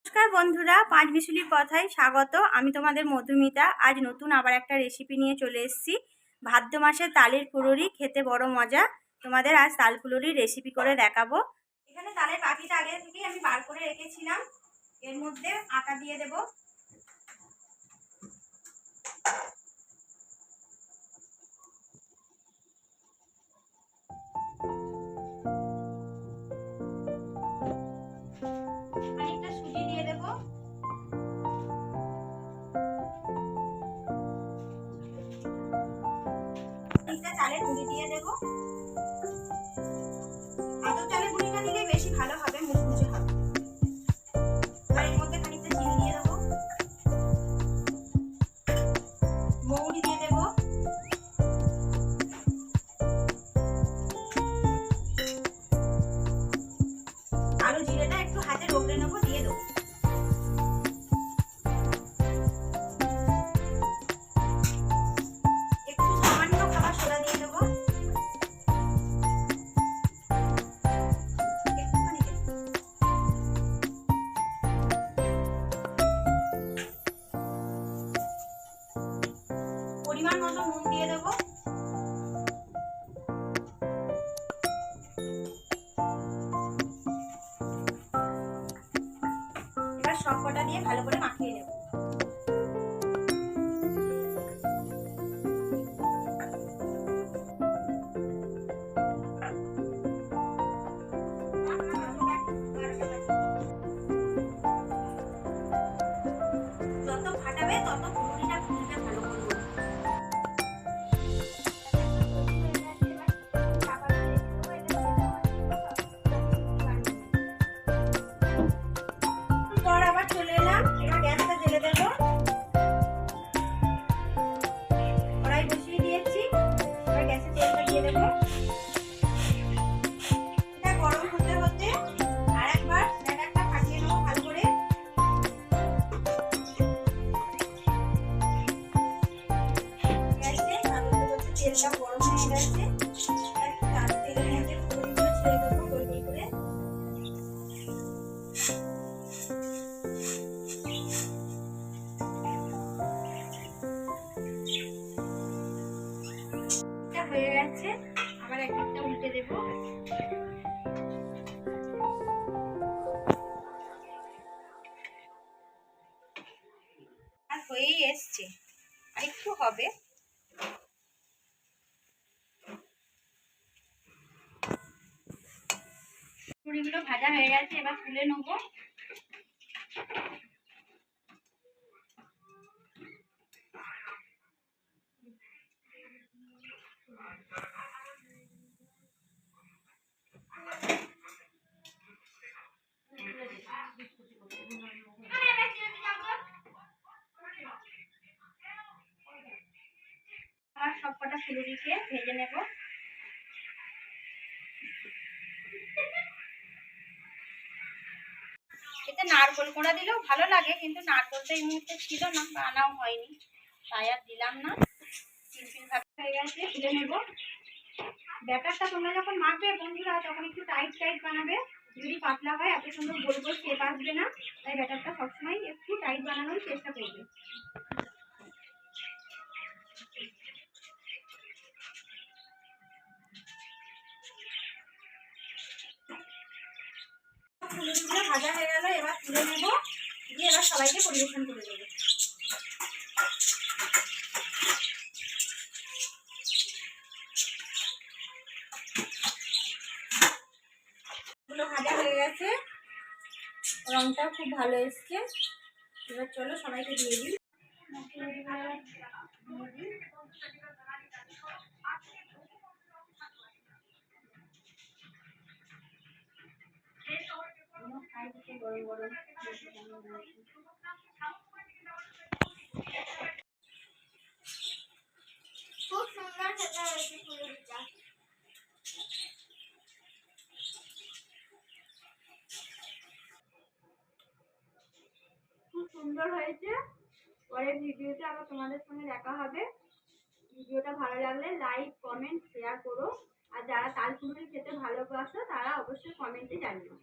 নমস্কার বন্ধুরা, পাঁচ বিশুলির কথায় স্বাগত। আমি তোমাদের মধুমিতা। আজ নতুন আবার একটা রেসিপি নিয়ে চলে এসেছি। ভাদ্র মাসের তালের ফুলুরি খেতে বড় মজা। তোমাদের আজ তাল ফুলুরির রেসিপি করে দেখাবো। এখানে তালের পাখিটা আগে থেকেই আমি বার করে রেখেছিলাম। এর মধ্যে আটা দিয়ে দেব। খানিকটা সুজি দিয়ে দেব। চালের গুঁড়ি দিয়ে দেবো। আতপ চালের গুঁড়িটা দিলে বেশি ভালো হবে, মুচমুচে হবে। আর এর মধ্যে খানিকটা চিনি দিয়ে দেবো, মৌরি দিয়ে দেবো, আরো জিরেটা একটু হাতে রগড়ে নেবো, দিয়ে দেবো। একটু সামান্য খাবার সোডা দিয়ে দেবো। পরিমাণ মতো নুন দিয়ে দেবো। এবার সবকটা দিয়ে ভালো করে মাখিয়ে নেব। যত ফাটাবে তত ফুলুরিটা ভালো করবো। আবার চলে এলাম, এবার গ্যাসটা জ্বেলে দেবো। কড়াই বসিয়ে দিয়েছি, এবার গ্যাসে তেলটা দিয়ে দেবো। এটা গরম হতে হতে আর একবার ব্যাটারটা ফাটিয়ে নেবো ভালো করে। গ্যাসে তেলটা গরম হয়ে গেছে। তেলের মধ্যে ফুলগুলো ছেড়ে দেবো গোল গোল করে। হয়ে গেছে, আবার একটা উল্টে দেব। আর হয়েই এসছে, আর একটু হবে। পুরিগুলো ভাজা হয়ে গেছে, এবার তুলে নেবো। আর সবকটা ফুলুরিকে ভেজে নেব। এতে নারকেল কোড়া দিলেও ভালো লাগে, কিন্তু নারকেলটা এই মুহূর্তে ছিল না বা আনাও হয়নি, তাই আর দিলাম না। সিম্পল ভাবে হয়ে গেছে, তুলে নেব। ব্যাটারটা তোমরা যখন মাখবে বন্ধুরা, তখন একটু টাইট টাইট বানাবে। যদি পাতলা হয় এত সুন্দর গোল গোল শেপ আসবে না, তাই ব্যাটারটা সবসময় একটু টাইট বানানোর চেষ্টা করবে। ফুলগুলো ভাজা হয়ে গেল, এবার তুলে নেব, দিয়ে এবার সবাইকে পরিবেশন করে দেবো। এগুলো ভাজা হয়ে গেছে, রংটাও খুব ভালো এসছে। এবার চলো সবাইকে দিয়ে দিই। গরম গরম খুব সুন্দর খেতে হয়েছে ফুলুরিটা। খুব সুন্দর হয়েছে। পরের ভিডিওতে আবার তোমাদের সঙ্গে দেখা হবে। ভিডিওটা ভালো লাগলে লাইক, কমেন্ট, শেয়ার করো। আর যারা তাল ফুলুরি খেতে ভালোবাসো তারা অবশ্যই কমেন্টে জানিও।